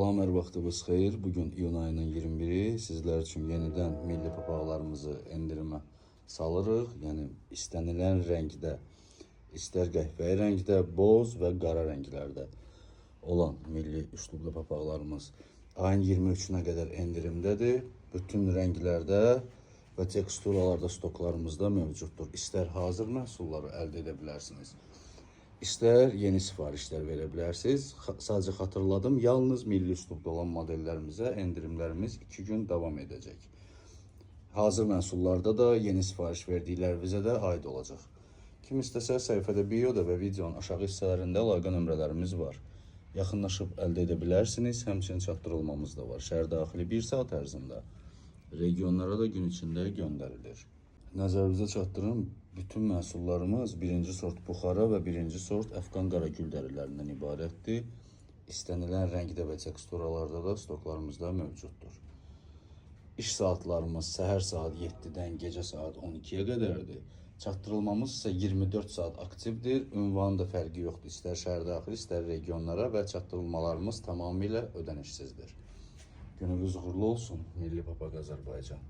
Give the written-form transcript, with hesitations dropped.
Salam, hər vaxtınız xeyir. Bugün iyun ayının 21-i. Sizlər üçün yenidən milli papaqlarımızı endirimə salırıq. Yəni istənilən rəngdə, istər qəhvəyi rəngdə, boz və qara rənglərdə olan milli üslublu papaqlarımız ayın 23-nə qədər endirimdədir. Bütün rənglərdə və teksturalarda stoklarımızda mövcuddur. İstər hazır məhsulları əldə edə bilərsiniz, İstər yeni sifarişlər verə bilərsiniz. Sadəcə xatırladım, yalnız milli üslubda olan modellərimizə endirimlərimiz 2 gün davam edəcək. Hazır məhsullarda da yeni sifariş verdiklərinizə də aid olacaq. Kim istəsə səhifədə bioda və videonun aşağı hissələrində əlaqə nömrələrimiz var. Yaxınlaşıb əldə edə bilərsiniz. Həmçinin çatdırılmamız da var. Şəhər daxili 1 saat ərzində. Regionlara da gün içində göndərilir. Nəzərinizə çatdırım, bütün məhsullarımız 1-ci sort buxara və 1-ci sort əfqan qara gül dərilərindən ibarətdir. İstənilən rəngdə və teksturalarda da stoklarımızda mövcuddur. İş saatlarımız səhər saat 7-dən gecə saat 12-yə qədərdir. Çatdırılmamız isə 24 saat aktivdir. Ünvanı da fərqi yoxdur. İstər şəhər daxili, istər regionlara və çatdırılmalarımız tamamilə ödənişsizdir. Gününüz uğurlu olsun, Milli Papaq Azərbaycan.